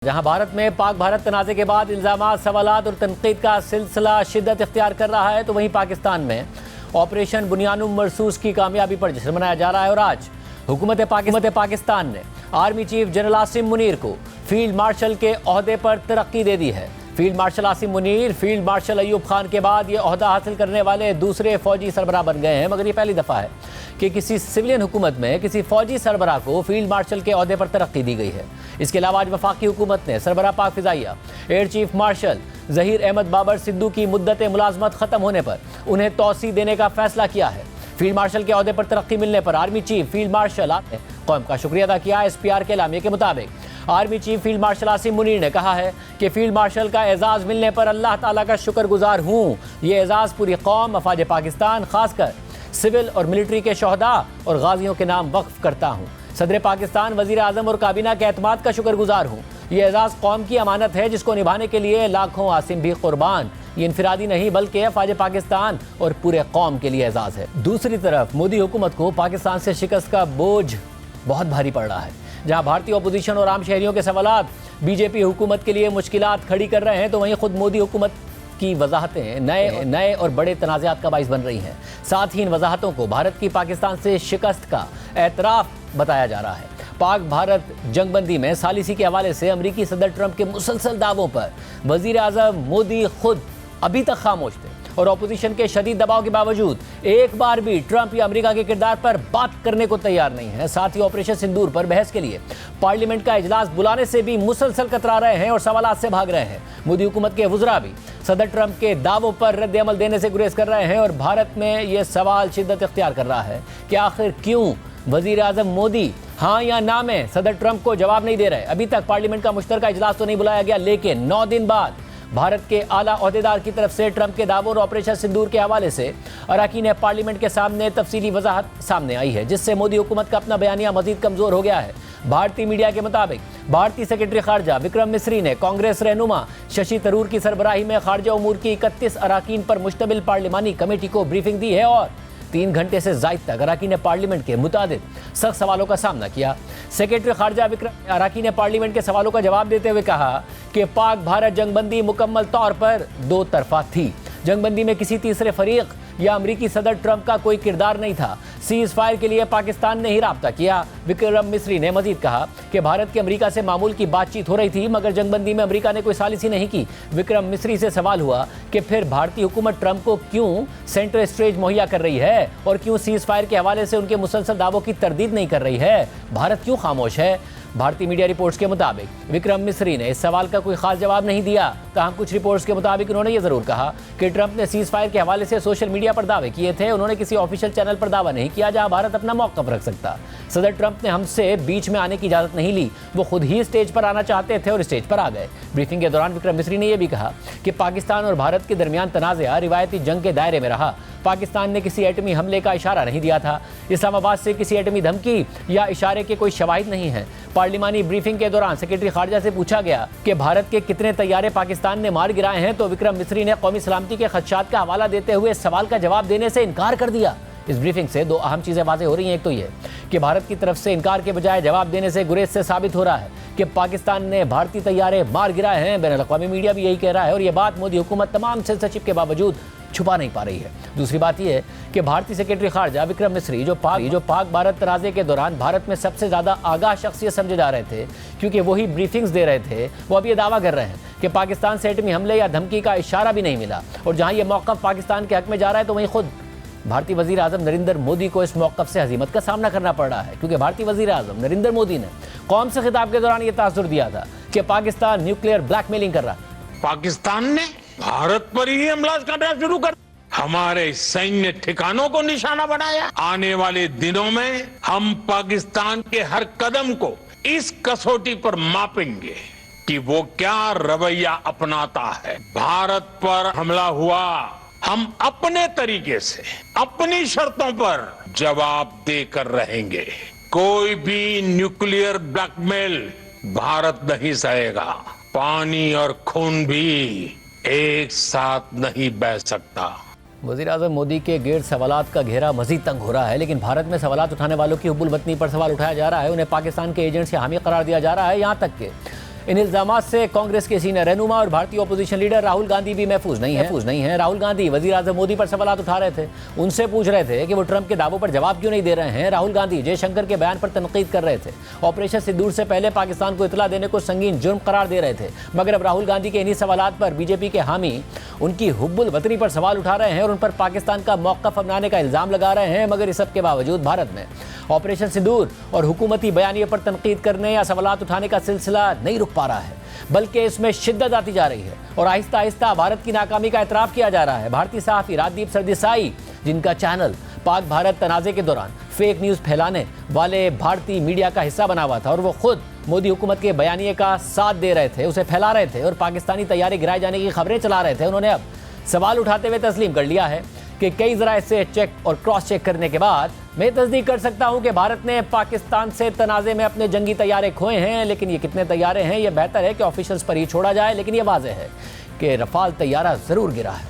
जहां भारत में पाक भारत तनाज़े के बाद इल्ज़ामात, सवालात और तनकीद का सिलसिला शिद्दत इख्तियार कर रहा है, तो वहीं पाकिस्तान में ऑपरेशन बुनियानुम मरसूस की कामयाबी पर जश्न मनाया जा रहा है। और आज हुकूमत पाकिस्तान ने army chief general Asim Munir को फील्ड मार्शल के ओहदे पर तरक्की दे दी है। Field marshal Asim Munir field marshal Ayub Khan के बाद ये ओहदा हासिल करने वाले दूसरे फौजी सरबराह बन गए हैं, मगर ये पहली दफ़ा है कि किसी सिविलियन हुकूमत में किसी फौजी सरबराह को फील्ड मार्शल के ओहदे पर तरक्की दी गई है। इसके अलावा आज वफाकी हुकूमत ने सरबराह पाक फ़िज़ाइया air chief marshal Zaheer Ahmed Babar Sidhu की मुद्दत मुलाजमत ख़त्म होने पर उन्हें तौसी देने का फैसला किया है। फील्ड मार्शल के ओहदे पर तरक्की मिलने पर आर्मी चीफ फील्ड मार्शल ने कौम का शुक्रिया अदा किया। SPR के एलामिया के मुताबिक army chief field marshal Asim Munir ने कहा है कि फील्ड मार्शल का एजाज़ मिलने पर अल्लाह ताला का शुक्रगुजार हूँ। ये एजाज़ पूरी कौम, अफवाज पाकिस्तान, खासकर सिविल और मिलिट्री के शहदा और गाजियों के नाम वक्फ करता हूँ। सदर पाकिस्तान, वज़ीर आज़म और काबीना के एतमाद का शुक्रगुजार हूँ। ये एजाज़ कौम की अमानत है जिसको निभाने के लिए लाखों आसिम भी कुर्बान। ये इनफिरादी नहीं बल्कि अफवाज पाकिस्तान और पूरे कौम के लिए एजाज़ है। दूसरी तरफ मोदी हुकूमत को पाकिस्तान से शिकस्त का बोझ बहुत भारी पड़ रहा है। जहाँ भारतीय अपोजिशन और आम शहरियों के सवालात बीजेपी हुकूमत के लिए मुश्किलात खड़ी कर रहे हैं, तो वहीं खुद मोदी हुकूमत की वजाहतें नए और बड़े तनाज़ात का बाइस बन रही हैं। साथ ही इन वजाहतों को भारत की पाकिस्तान से शिकस्त का एतराफ़ बताया जा रहा है। पाक भारत जंगबंदी में सालिसी के हवाले से अमरीकी सदर ट्रंप के मुसलसल दावों पर वज़ीर आज़म मोदी खुद अभी तक खामोश थे और अपोजिशन के शदीद दबाव के बावजूद एक बार भी ट्रंप या अमेरिका के किरदार पर बात करने को तैयार नहीं है। साथ ही ऑपरेशन सिंदूर पर बहस के लिए पार्लियामेंट का इजलास बुलाने से भी मुसलसल कतरा रहे हैं और सवालात से भाग रहे हैं। मोदी हुकूमत के वुज़रा भी सदर ट्रंप के दावों पर रद्द अमल देने से गुरेज कर रहे हैं और भारत में ये सवाल शिद्दत इख्तियार कर रहा है कि आखिर क्यों वज़ीर आज़म मोदी हाँ या ना में सदर ट्रंप को जवाब नहीं दे रहे। अभी तक पार्लियामेंट का मुश्तरका इजलास तो नहीं बुलाया गया, लेकिन 9 दिन बाद भारत के आला ओहदेदार की तरफ से ट्रंप के दावों और ऑपरेशन सिंदूर के हवाले से अरकान पार्लियामेंट के सामने तफसीली वजाहत सामने आई है, जिससे मोदी हुकूमत का अपना बयानिया मजीद कमजोर हो गया है। भारतीय मीडिया के मुताबिक भारतीय सेक्रेटरी खारजा विक्रम मिस्री ने कांग्रेस रहनुमा शशि थरूर की सरबराही में खारजा उमूर की 31 अरकान पर मुश्तमिल पार्लिमानी कमेटी को ब्रीफिंग दी है और 3 घंटे से ज़ायद तक अरकान पार्लियामेंट के मुताबिक सख्त सवालों का सामना किया। सेक्रेटरी खारजा विक्रम अरकान पार्लियामेंट के सवालों का जवाब देते हुए कहा कि पाक भारत जंगबंदी मुकम्मल तौर पर 2 तरफा थी। जंगबंदी में किसी तीसरे फरीक या अमरीकी सदर ट्रंप का कोई किरदार नहीं था। सीज़ फायर के लिए पाकिस्तान ने ही राब्ता किया। विक्रम मिस्री ने मजीद कहा कि भारत की अमरीका से मामूल की बातचीत हो रही थी, मगर जंगबंदी में अमरीका ने कोई सालिसी नहीं की। विक्रम मिस्री से सवाल हुआ कि फिर भारतीय हुकूमत ट्रंप को क्यों सेंटर स्टेज मुहैया कर रही है और क्यों सीज़ फायर के हवाले से उनके मुसलसल दावों की तरदीद नहीं कर रही है, भारत क्यों खामोश है। भारतीय मीडिया रिपोर्ट्स के मुताबिक विक्रम मिस्री ने इस सवाल का कोई खास जवाब नहीं दिया। तहम कुछ रिपोर्ट्स के मुताबिक उन्होंने ये ज़रूर कहा कि ट्रंप ने सीज़ फायर के हवाले से सोशल मीडिया पर दावे किए थे। उन्होंने किसी ऑफिशियल चैनल पर दावा नहीं किया जहां भारत अपना मौक़िफ़ रख सकता। सदर ट्रंप ने हमसे बीच में आने की इजाज़त नहीं ली, वो खुद ही स्टेज पर आना चाहते थे और स्टेज पर आ गए। ब्रीफिंग के दौरान विक्रम मिस्री ने यह भी कहा कि पाकिस्तान और भारत के दरमियान तनाज़ा रिवायती जंग के दायरे में रहा। पाकिस्तान ने किसी एटमी हमले का इशारा नहीं दिया था। इस्लामाबाद से किसी एटमी धमकी या इशारे के कोई शवाहिद नहीं है। पार्लिमानी ब्रीफिंग के दौरान सेक्रेटरी खारजा से पूछा गया कि भारत के कितने तैयारे पाकिस्तान ने मार गिराए हैं, तो विक्रम मिस्री ने कौमी सलामती के खदशात का हवाला देते हुए सवाल का जवाब देने से इनकार कर दिया। इस ब्रीफिंग से 2 अहम चीज़ें वाज़ेह हो रही हैं। एक तो ये कि भारत की तरफ से इनकार के बजाय जवाब देने से गुरेज से साबित हो रहा है कि पाकिस्तान ने भारतीय तैयारे मार गिराए हैं। बैनुल-अक़वामी मीडिया भी यही कह रहा है और यह बात मोदी हुकूमत तमाम सेंसरशिप के बावजूद छुपा नहीं पा रही है। दूसरी बात यह है कि भारतीय सेक्रेटरी खारजा विक्रम मिस्री जो पाक भारत तनाज़े के दौरान भारत में सबसे ज़्यादा आगाह शख्सियत समझे जा रहे थे, क्योंकि वही ब्रीफिंग्स दे रहे थे, वो अब ये दावा कर रहे हैं कि पाकिस्तान से एटमी हमले या धमकी का इशारा भी नहीं मिला। और जहाँ ये मौक़िफ़ पाकिस्तान के हक़ में जा रहा है, तो वहीं खुद भारतीय वज़ीर आज़म नरेंद्र मोदी को इस मौक़िफ़ से हज़ीमत का सामना करना पड़ रहा है, क्योंकि भारतीय वज़ीर आज़म नरेंद्र मोदी ने कौम से खिताब के दौरान ये तासुर दिया था कि पाकिस्तान न्यूक्लियर ब्लैकमेलिंग कर रहा है। पाकिस्तान ने भारत पर ही हमला करना शुरू कर, हमारे सैन्य ठिकानों को निशाना बनाया। आने वाले दिनों में हम पाकिस्तान के हर कदम को इस कसौटी पर मापेंगे कि वो क्या रवैया अपनाता है। भारत पर हमला हुआ, हम अपने तरीके से अपनी शर्तों पर जवाब देकर रहेंगे। कोई भी न्यूक्लियर ब्लैकमेल भारत नहीं सहेगा। पानी और खून भी एक साथ नहीं बह सकता। वज़ीर आज़म मोदी के गिर्द सवालात का घेरा मजीद तंग हो रहा है, लेकिन भारत में सवालात उठाने वालों की हुब्बुल वतनी पर सवाल उठाया जा रहा है। उन्हें पाकिस्तान के एजेंट से हामी करार दिया जा रहा है। यहाँ तक कि इन इल्जामात से कांग्रेस के सीनियर रहनुमा और भारतीय अपोजिशन लीडर राहुल गांधी भी महफूज नहीं है। राहुल गांधी वजीर आजम मोदी पर सवाल उठा रहे थे, उनसे पूछ रहे थे कि वो ट्रंप के दावों पर जवाब क्यों नहीं दे रहे हैं। राहुल गांधी जयशंकर के बयान पर तनकीद कर रहे थे, ऑपरेशन सिंदूर से पहले पाकिस्तान को इतला देने को संगीन जुर्म करार दे रहे थे। मगर अब राहुल गांधी के इन्हीं सवालात पर बीजेपी के हामी उनकी हुब्बुल वतनी पर सवाल उठा रहे हैं और उन पर पाकिस्तान का मौक़िफ़ अपनाने का इल्ज़ाम लगा रहे हैं। मगर इस सब के बावजूद भारत में ऑपरेशन सिंदूर और हुकूमती बयानिए पर तनकीद करने या सवालात उठाने का सिलसिला नहीं रुक पा रहा है, बल्कि इसमें शिद्दत आती जा रही है और आहिस्ता आहिस्ता भारत की नाकामी का एतराफ़ किया जा रहा है। भारतीय सहाफ़ी राजदीप सरदेसाई, जिनका चैनल पाक भारत तनाज़े के दौरान फेक न्यूज़ फैलाने वाले भारतीय मीडिया का हिस्सा बना हुआ था और वो खुद मोदी हुकूमत के बयानिए का साथ दे रहे थे, उसे फैला रहे थे और पाकिस्तानी तैयारी गिराए जाने की खबरें चला रहे थे, उन्होंने अब सवाल उठाते हुए तस्लीम कर लिया है कि कई ज़राए से चेक और क्रॉस चेक करने के बाद मैं तस्दीक कर सकता हूं कि भारत ने पाकिस्तान से तनाज़े में अपने जंगी तैयारे खोए हैं। लेकिन ये कितने तैयारे हैं, ये बेहतर है कि ऑफिशियल्स पर ही छोड़ा जाए। लेकिन ये वाज़ेह है कि रफाल तैयारा ज़रूर गिरा है।